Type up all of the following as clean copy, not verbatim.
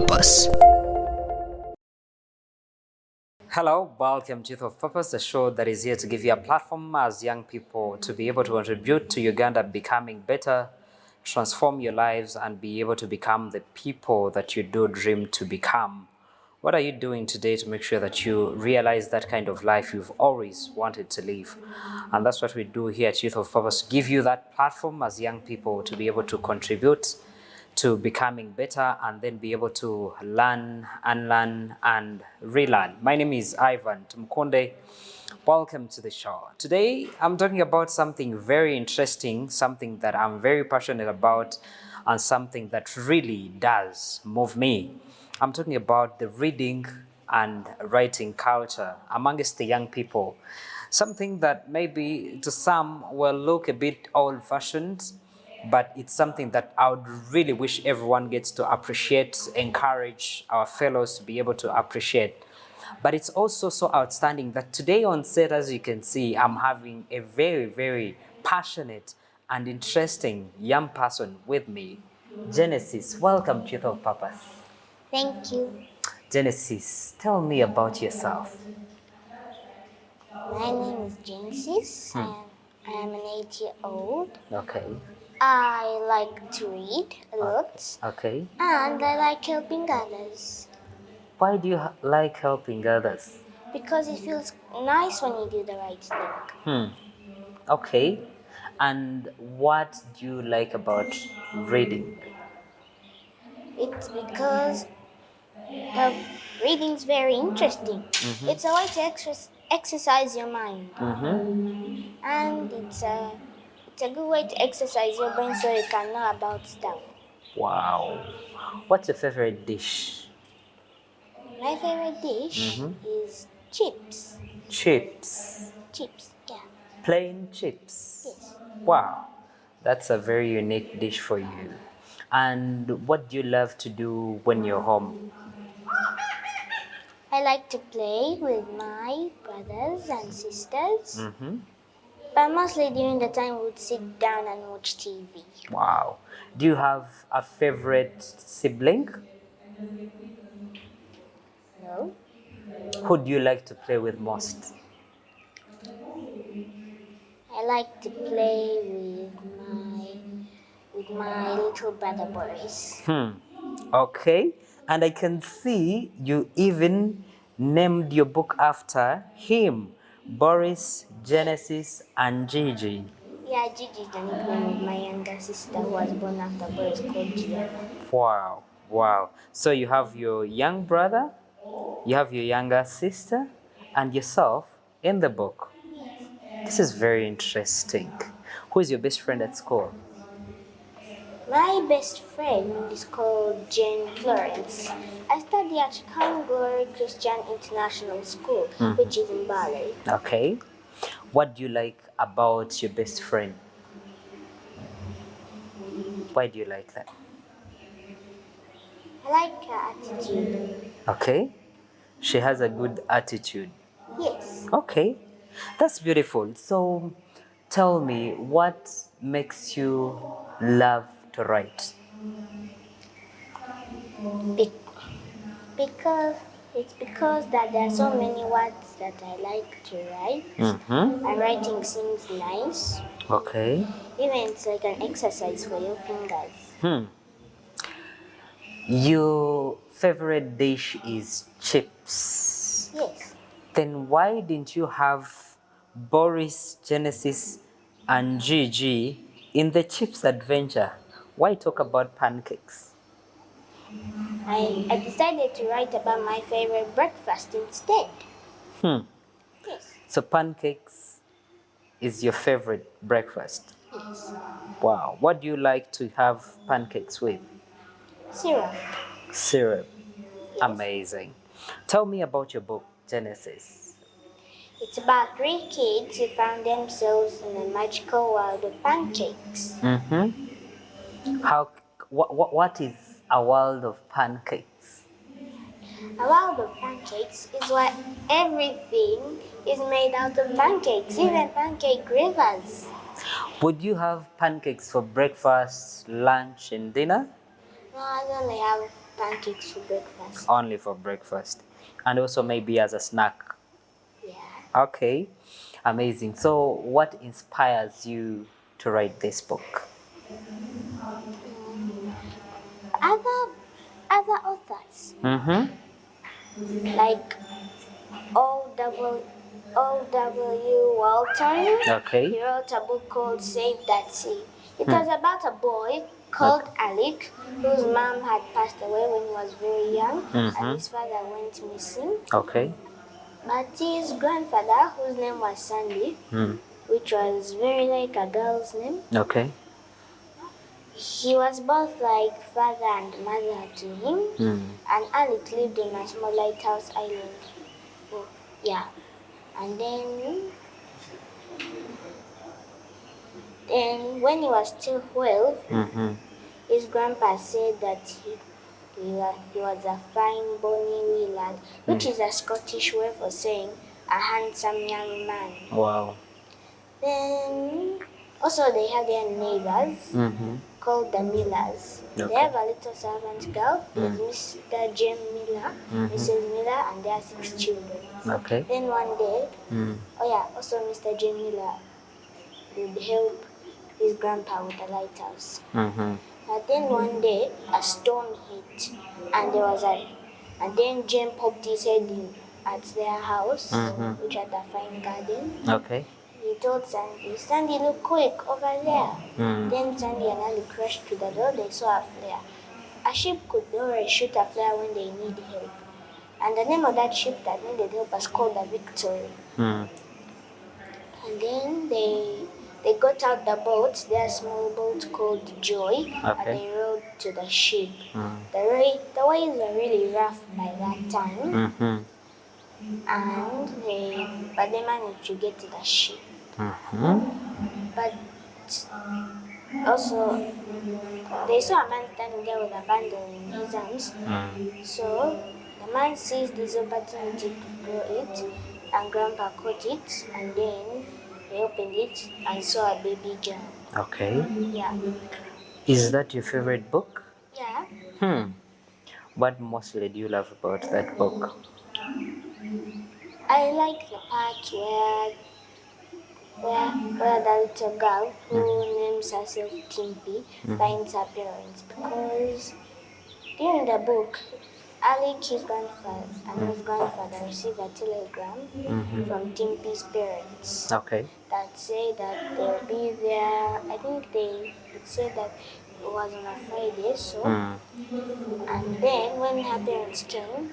Purpose. Hello, welcome to Youth of Purpose, the show that is here to give you a platform as young people to be able to contribute to Uganda becoming better, transform your lives, and be able to become the people that you do dream to become. What are you doing today to make sure that you realize that kind of life you've always wanted to live? And that's what we do here at Youth of Purpose, give you that platform as young people to be able to contribute to becoming better and then be able to learn, unlearn, and relearn. My name is Ivan Tumkonde. Welcome to the show. Today, I'm talking about something very interesting, something that I'm very passionate about, and something that really does move me. I'm talking about the reading and writing culture amongst the young people. Something that maybe to some will look a bit old-fashioned, but it's something that I would really wish everyone gets to appreciate, encourage our fellows to be able to appreciate. But it's also so outstanding that today on set, as you can see, I'm having a very, very passionate and interesting young person with me. Genesis, welcome to Youth of Purpose. Thank you. Genesis, tell me about yourself. My name is Genesis. I am an 8-year-old. Okay, I like to read a lot okay. and I like helping others Why do you like helping others? because it feels nice when you do the right thing. Okay. And what do you like about reading? It's because reading is very interesting. It's a way to exercise your mind, and it's a good way to exercise your brain so you can know about stuff. Wow. What's your favorite dish? My favorite dish is chips. Chips. Chips, yeah. Plain chips. Yes. Wow. That's a very unique dish for you. And what do you love to do when you're home? I like to play with my brothers and sisters, but mostly during the time we would sit down and watch TV. Wow. Do you have a favorite sibling? No? Who do you like to play with most? I like to play with my little brother Boris. Okay. And I can see you even named your book after him, Boris, Genesis, and Gigi. Yeah, Gigi is the nickname of my younger sister who was born after Boris called Gianna. Wow, wow. So you have your young brother, you have your younger sister, and yourself in the book. This is very interesting. Who is your best friend at school? My best friend is called Jane Florence. I study at Shekinah Glory Christian International School, which is in Bali. Okay. What do you like about your best friend? Why do you like that? I like her attitude. Okay. She has a good attitude. Yes, Okay. That's beautiful. So tell me, what makes you love to write? be- because that there are so many words that I like to write. And writing seems nice. Okay. Even it's like an exercise for your fingers. Your favorite dish is chips. Yes, Then why didn't you have Boris, Genesis, and Gigi in the chips adventure? Why talk about pancakes? I decided to write about my favorite breakfast instead. Yes, So pancakes is your favorite breakfast. yes. Wow. What do you like to have pancakes with? Syrup. Syrup. Amazing. Tell me about your book, Genesis. It's about 3 kids who found themselves in a magical world of pancakes. What is a world of pancakes? A world of pancakes is where everything is made out of pancakes, even pancake rivers. Would you have pancakes for breakfast, lunch, and dinner? No, I only have pancakes for breakfast. Only for breakfast. And also maybe as a snack. Yeah. Okay. Amazing. So what inspires you to write this book? Other authors Mm-hmm. like O.W. Walton. Okay. He wrote a book called Save That Sea. It was about a boy called Alec whose mom had passed away when he was very young and his father went missing. Okay. But his grandfather, whose name was Sandy, which was very like a girl's name, Okay. he was both like father and mother to him. And Alec lived in a small lighthouse island. Oh, yeah. And then when he was still 12, his grandpa said that he was a fine bony wee lad, which is a Scottish way for saying a handsome young man. Wow. Then also they have their neighbors called the Millers. They Okay. have a little servant girl, there's Mr. James Miller, Mrs. Miller, and their 6 children. Okay. Then one day, also Mr. James Miller would help his grandpa with the lighthouse. But then one day a storm hit, and then Jim poked his head in at their house, which had a fine garden. Okay. He told Sandy, look quick over there. Then Sandy and Ali crashed to the door. They saw a flare. A ship could always shoot a flare when they need help. And the name of that ship that needed help was called the Victory. And then they got out the boat, their small boat called Joy, and they rowed to the ship. The waves were really rough by that time, but they managed to get to the ship. But also, they saw a man standing there with a bundle in his arms. So the man seized this opportunity to throw it, and Grandpa caught it, and then they opened it and saw a baby John. Okay. Yeah. Is that your favorite book? Yeah. What mostly do you love about that book? I like the part where the little girl who names herself Timpy finds her parents, because during the book, Alec, his grandfather received a telegram from Timpy's parents Okay. that say that they'll be there. I think it said that it was on a Friday, so and then when her parents came,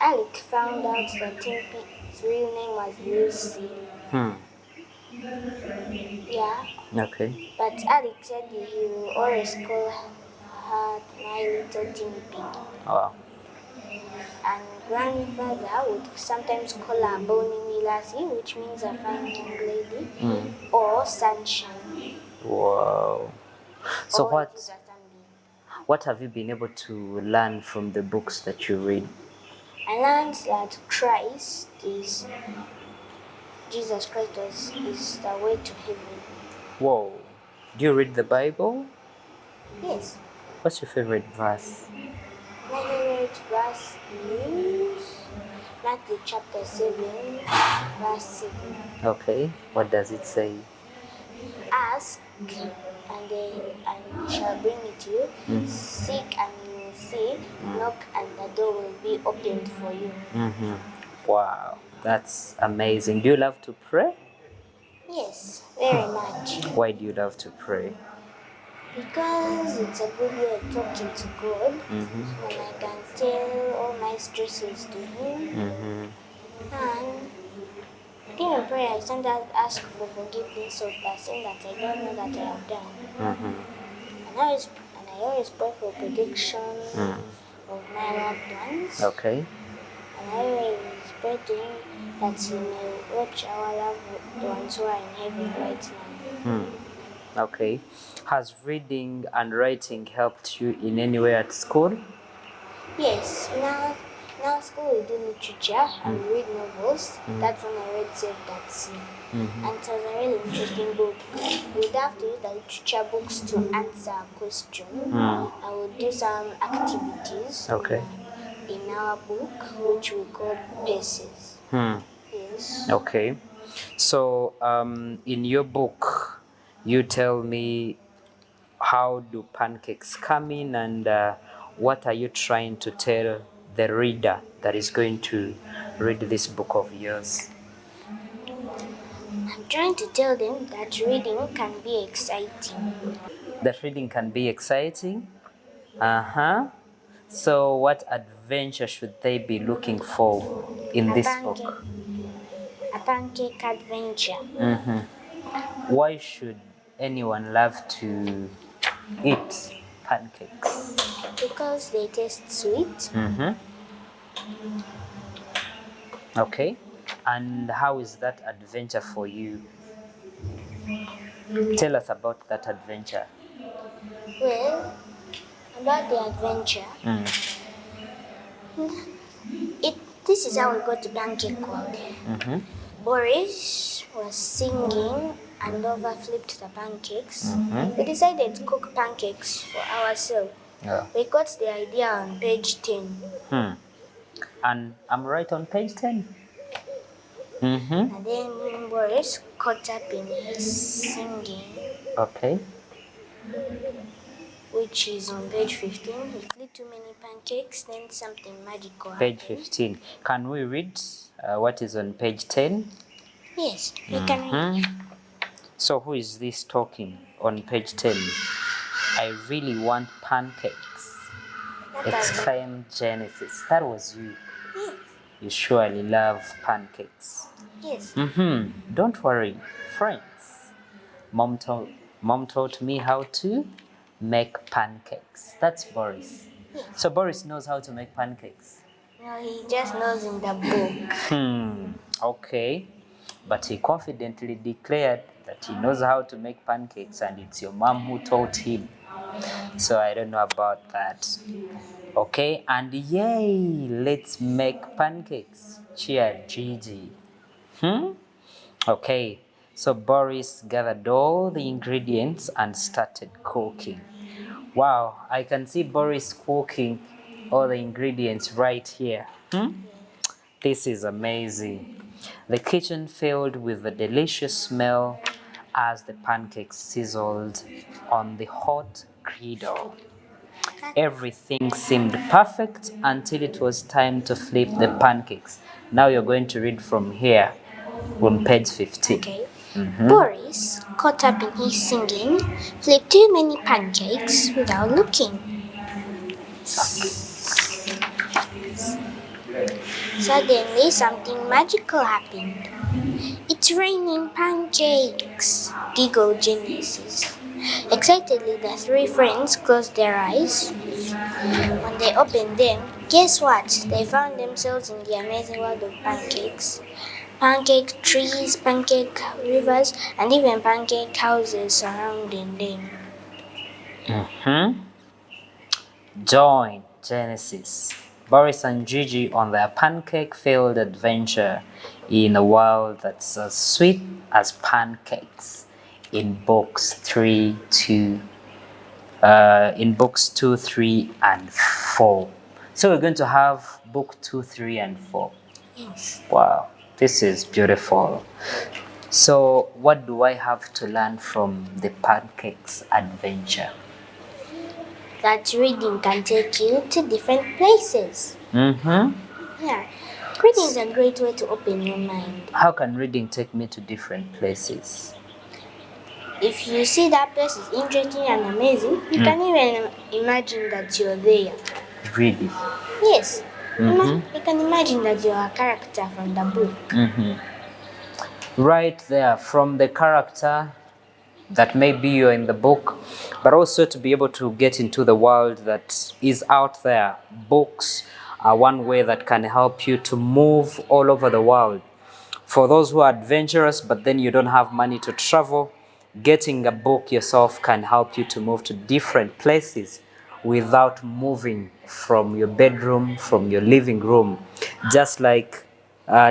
Alec found out that Timpy's real name was Lucy. Yeah. Okay. But Alec said he will always call her my little Timpy. Wow. And grandfather would sometimes call her Bony Lassie, which means a fine young lady, or Sunshine. Wow. So or what it is a sunbeam. what have you been able to learn from the books that you read? I learned that Jesus Christ is the way to heaven. Whoa. Do you read the Bible? Yes. What's your favorite verse? My favorite verse is Matthew chapter 7, verse 7. Okay. What does it say? Ask and you shall bring it to you. Seek and you will see. Knock and the door will be opened for you. Wow. That's amazing. Do you love to pray? Yes, very much. Why do you love to pray? Because it's a good way of talking to God. When I can tell all my stresses to Him. And during prayer, I sometimes ask for forgiveness of the sin that I don't know that I have done. And I always pray for protection of my loved ones. Okay. And I always pray to Him that He may watch our loved ones who are in heaven right now. Okay. Has reading and writing helped you in any way at school? Yes, now Now school we do literature and we read novels. That's when I read Saved at Sea. And it was a really interesting book. We'd have to use the literature books to answer a question. I would do some activities Okay. in our book, which we call paces. Yes. Okay. So, in your book, you tell me how do pancakes come in, and what are you trying to tell the reader that is going to read this book of yours? I'm trying to tell them that reading can be exciting. That reading can be exciting. So, what adventure should they be looking for in this book? A pancake adventure. Why should anyone love to eat pancakes? Because they taste sweet. Okay. And how is that adventure for you? Tell us about that adventure. Well, about the adventure, this is how we got to Pancake World. Boris was singing and overflipped the pancakes. We decided to cook pancakes for ourselves. Yeah. We got the idea on page 10. And I'm right on page 10. And then Boris caught up in his singing, Okay. which is on page 15. He flipped too many pancakes, then something magical Page happened. 15. Can we read what is on page 10? Yes, we can read. So who is this talking on page 10? I really want pancakes. Exclaimed Genesis. That was you. Yes. You surely love pancakes. Yes. Don't worry, friends. Mom taught me how to make pancakes. That's Boris. So Boris knows how to make pancakes. No, he just knows in the book. Okay. But he confidently declared that he knows how to make pancakes, and it's your mom who taught him. So I don't know about that. Okay, and yay, let's make pancakes. Cheer, Gigi. Okay, so Boris gathered all the ingredients and started cooking. Wow, I can see Boris cooking all the ingredients right here. This is amazing. The kitchen filled with the delicious smell as the pancakes sizzled on the hot griddle. Everything seemed perfect until it was time to flip the pancakes. Now you're going to read from here on page 15. Okay. Boris, caught up in his singing, flipped too many pancakes without looking. Suddenly, something magical happened. It's raining pancakes, giggled Genesis. Excitedly, the three friends closed their eyes. When they opened them, guess what? They found themselves in the amazing world of pancakes. Pancake trees, pancake rivers, and even pancake houses surrounding them. Join Genesis, Boris and Gigi on their pancake-filled adventure in a world that's as sweet as pancakes. In books 2, 3, and 4. So we're going to have book 2, 3, and 4. Yes. Wow, this is beautiful. So what do I have to learn from the pancakes adventure? That reading can take you to different places. Yeah. Reading is a great way to open your mind. How can reading take me to different places? If you see that place is interesting and amazing, you can even imagine that you're there. Really? Yes. You can imagine that you're a character from the book. Right there, from the character that maybe you're in the book, but also to be able to get into the world that is out there. Books are one way that can help you to move all over the world. For those who are adventurous, but then you don't have money to travel, getting a book yourself can help you to move to different places without moving from your bedroom, from your living room. Just like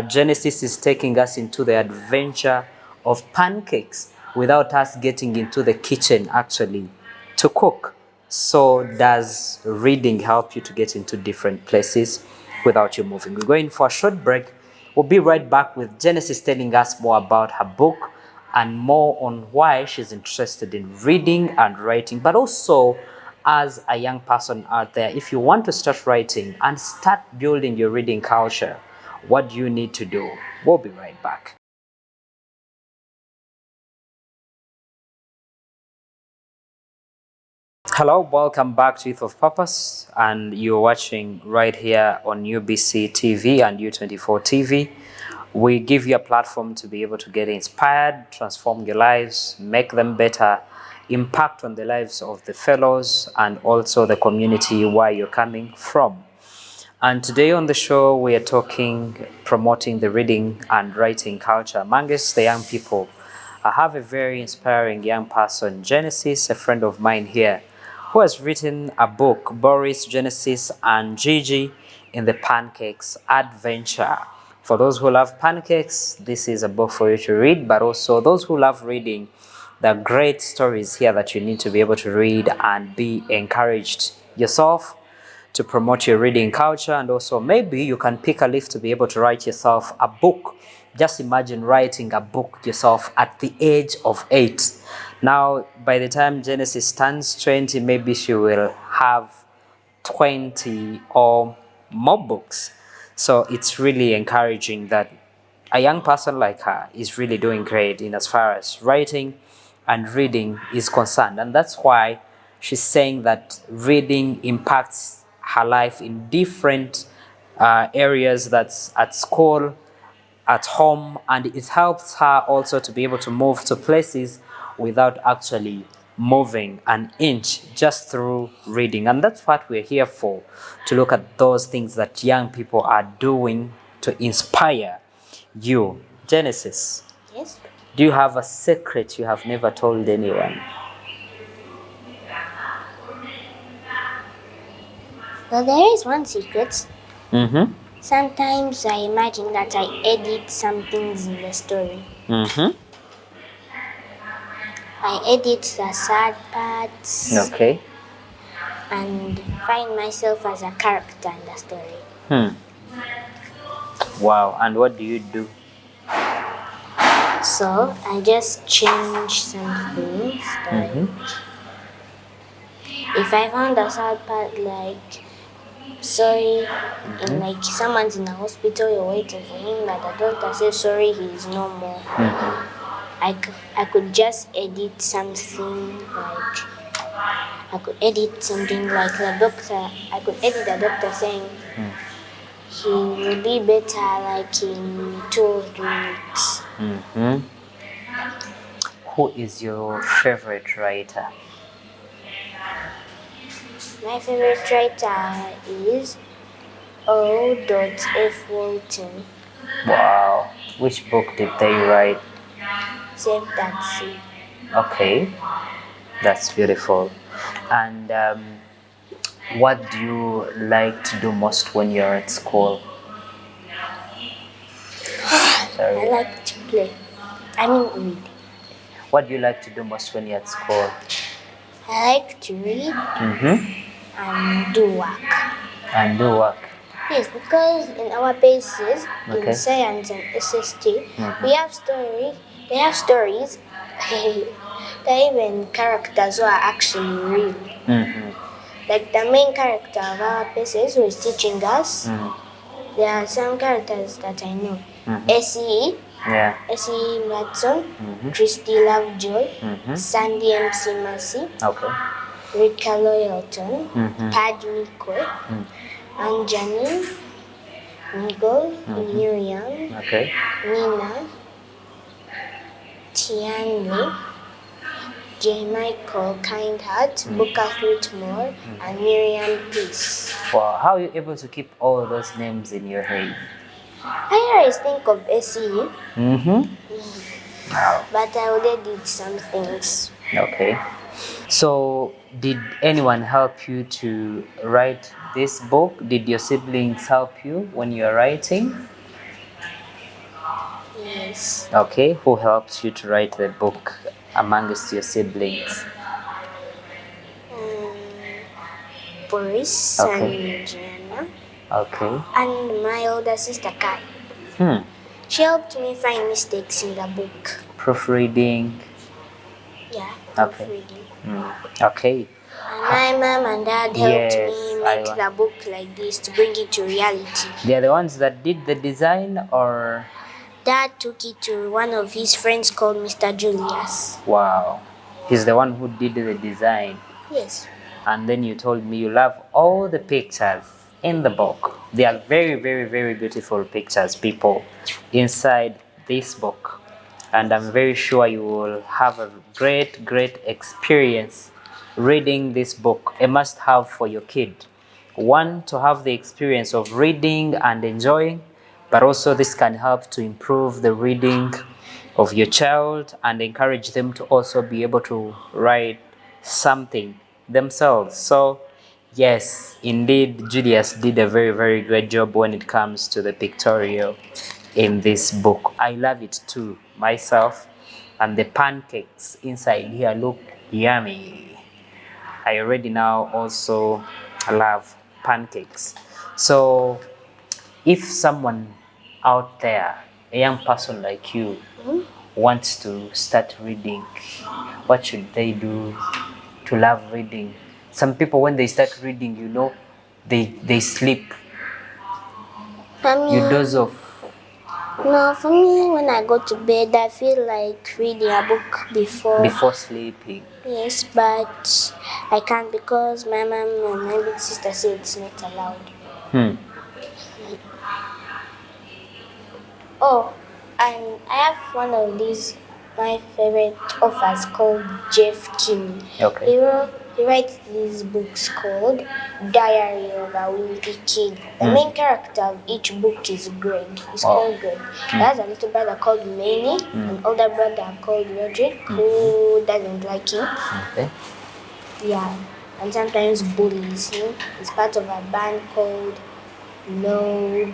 Genesis is taking us into the adventure of pancakes without us getting into the kitchen actually to cook. So does reading help you to get into different places without you moving? We're going for a short break. We'll be right back with Genesis telling us more about her book and more on why she's interested in reading and writing, but also as a young person out there, if you want to start writing and start building your reading culture, what do you need to do? We'll be right back. Hello, welcome back to Youth of Purpose, and you're watching right here on UBC TV and U24 TV. We give you a platform to be able to get inspired, transform your lives, make them better, impact on the lives of the fellows and also the community where you're coming from. And today on the show, we are promoting the reading and writing culture amongst the young people. I have a very inspiring young person, Genesis, a friend of mine here, who has written a book, Boris, Genesis, and Gigi in the Pancakes Adventure. For those who love pancakes, this is a book for you to read, but also those who love reading, there are great stories here that you need to be able to read and be encouraged yourself to promote your reading culture, and also maybe you can pick a leaf to be able to write yourself a book. Just imagine writing a book yourself at the age of 8. Now, by the time Genesis turns 20, maybe she will have 20 or more books. So it's really encouraging that a young person like her is really doing great in as far as writing and reading is concerned. And that's why she's saying that reading impacts her life in different areas, that's at school, at home, and it helps her also to be able to move to places without actually moving an inch, just through reading. And that's what we're here for, to look at those things that young people are doing to inspire you. Genesis, Yes? do you have a secret you have never told anyone? Well, there is one secret. Mm-hmm. Sometimes I imagine that I edit some things in the story. Mm-hmm. I edit the sad parts Okay. and find myself as a character in the story. Wow. And what do you do? So I just change some things. Like if I found a sad part, like sorry, and like someone's in the hospital, you're waiting for him, but the doctor says sorry, he's no more. I could just edit something like the doctor. I could edit the doctor saying he will be better like in 2 or 3 weeks. Who is your favorite writer? My favorite writer is O.F. Walton. Wow. Which book did they write? Save That Sea. Okay. That's beautiful. And what do you like to do most when you're at school? I like to play. Read. What do you like to do most when you're at school? I like to read and do work. And do work. Yes, because in our bases, Okay. in science and SST, we have stories. They have stories. They're even characters who are actually real. Like the main character of our bases who is teaching us. There are some characters that I know. SE, Yeah. SE Matson, Christy Lovejoy, Sandy MC Massey, Okay. Rika Loyalton, Padme Kwe, Anjani, Nigel, Miriam, Okay. Nina, Tianli, J. Michael Kindheart, Booker Fruitmore, and Miriam Peace. Wow. How are you able to keep all those names in your head? I always think of SE, Wow. but I already did some things. Okay. So, did anyone help you to write this book? Did your siblings help you when you are writing? Yes. Okay, who helped you to write the book amongst your siblings? Um, Boris Okay. and Gianna. Okay. And my older sister Kai. Hmm. She helped me find mistakes in the book. Proofreading. Yeah, Okay. proofreading. Okay. And my mom and dad helped Yes, me make the book like this to bring it to reality. They are the ones that did the design, or Dad took it to one of his friends called Mr. Julius. wow, he's the one who did the design. Yes. And then you told me you love all the pictures in the book. They are very, very, very beautiful pictures, people, inside this book. And I'm very sure you will have a great, great experience reading this book. A must have for your kid. One, to have the experience of reading and enjoying, but also this can help to improve the reading of your child and encourage them to also be able to write something themselves. So, yes, indeed, Julius did a very, very great job when it comes to the pictorial in this book. I love it too, myself. And the pancakes inside here look yummy. I already now also love pancakes. So, if someone out there, a young person like you, wants to start reading, what should they do to love reading? Some people, when they start reading, they sleep. You doze off. No, for me, when I go to bed, I feel like reading a book Before sleeping. Yes, but I can't because my mom and my big sister say it's not allowed. Oh, and I have one of these, my favorite authors called Jeff Kim. Okay. He writes these books called Diary of a Wimpy Kid. The main character of each book is Greg. He's called Greg. He has a little brother called Manny, an older brother called Roderick, who doesn't like him. Okay. Yeah, and sometimes bullies him. He's part of a band called Load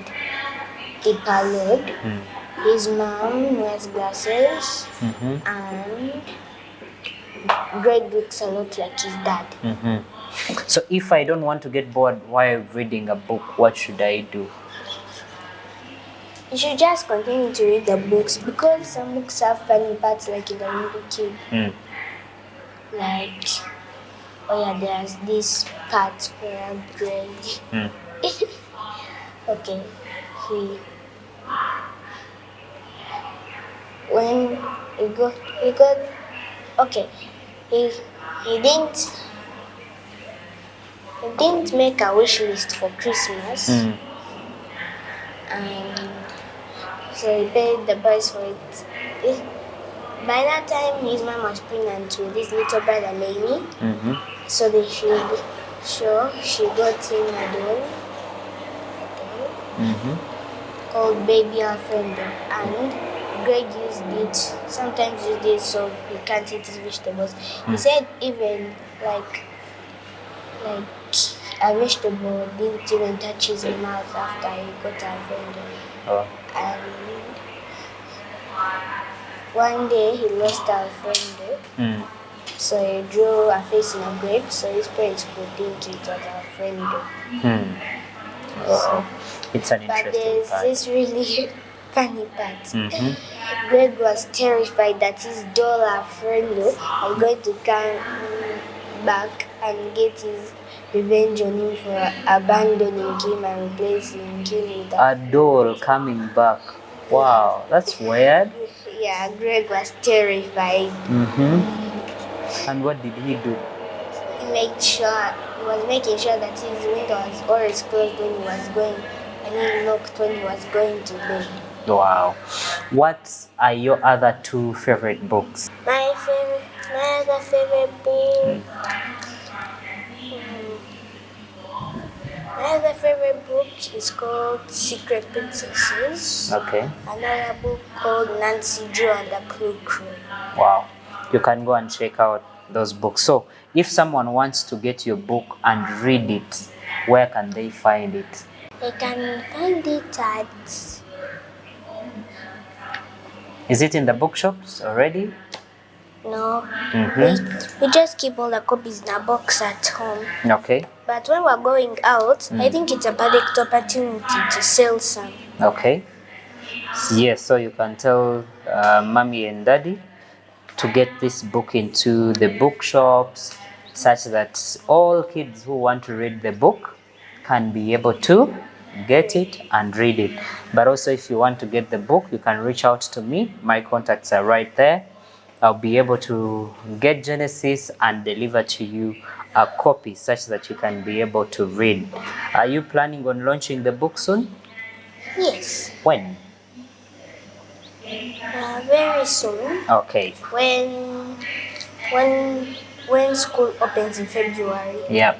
Load. His mom wears glasses, and Greg looks a lot like his dad. So, if I don't want to get bored while reading a book, what should I do? You should just continue to read the books because some books have funny parts, like in the movie Kid. Like, oh yeah, there's this part where Greg. Okay, when he got okay, he didn't make a wish list for Christmas, and so he paid the price for it. By that time, his mom was pregnant with his little brother Lainey, so she got him a doll called Baby Alfredo, and Greg sometimes used it so he can't eat his vegetables. He said even like a vegetable didn't even touch his mouth after he got Alfredo. And one day he lost Alfredo, so he drew a face in a grape so his parents could think it was Alfredo. So, it's an But interesting there's part. this really funny part. Greg was terrified that his doll Alfredo was going to come back and get his revenge on him for abandoning him and replacing him with A doll coming back. Wow, that's weird. Yeah, Greg was terrified. And what did he do? He was making sure that his window was always closed when he was going, and he locked when he was going to bed. Wow. What are your other two favorite books? My other favorite book. My other favorite book is called Secret Princesses. Okay. Another book called Nancy Drew and the Clue Crew. Wow. You can go and check out those books. So if someone wants to get your book and read it, where can they find it? They can find it at... Is it in the bookshops already? No. Mm-hmm. We just keep all the copies in a box at home. Okay. But when we're going out, I think it's a perfect opportunity to sell some. Okay. Yes, so you can tell mommy and daddy to get this book into the bookshops such that all kids who want to read the book can be able to get it and read it. But also if you want to get the book, you can reach out to me. My contacts are right there. I'll be able to get Genesis and deliver to you a copy such that you can be able to read. Are you planning on launching the book soon? Yes. When? Very soon. Okay. When school opens in February. Yeah.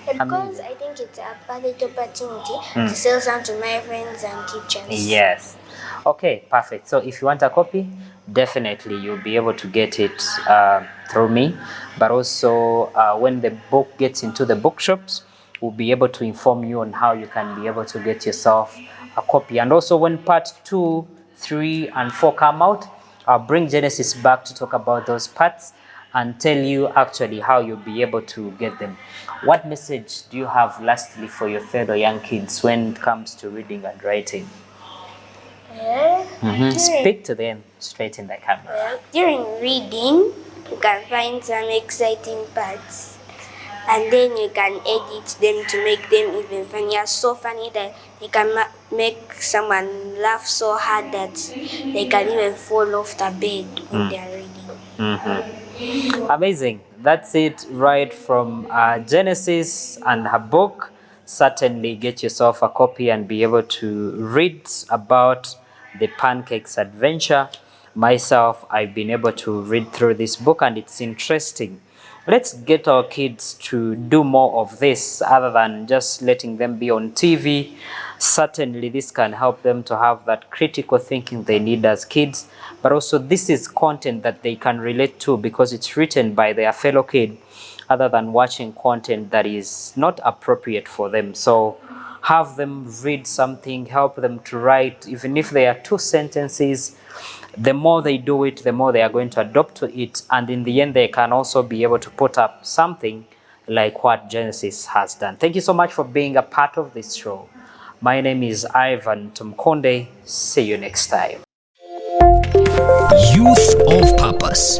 Because I think it's a perfect opportunity to sell some to my friends and teachers. Yes. Okay, perfect. So if you want a copy, definitely you'll be able to get it through me. But also when the book gets into the bookshops, we'll be able to inform you on how you can be able to get yourself a copy. And also when part 2, 3, and 4 come out, I'll bring Genesis back to talk about those parts and tell you actually how you'll be able to get them. What message do you have lastly for your fellow young kids when it comes to reading and writing? Speak to them straight in the camera. During reading, you can find some exciting parts. And then you can edit them to make them even funnier. So funny that they can make someone laugh so hard that they can even fall off the bed when they are reading. Amazing. That's it right from Genesis and her book. Certainly get yourself a copy and be able to read about the Pancakes Adventure. Myself, I've been able to read through this book and it's interesting. Let's get our kids to do more of this other than just letting them be on TV. Certainly this can help them to have that critical thinking they need as kids. But also this is content that they can relate to because it's written by their fellow kid other than watching content that is not appropriate for them. So have them read something, help them to write, even if they are 2 sentences. The more they do it, the more they are going to adopt to it. And in the end, they can also be able to put up something like what Genesis has done. Thank you so much for being a part of this show. My name is Ivan Tumkonde. See you next time. Youth of Purpose.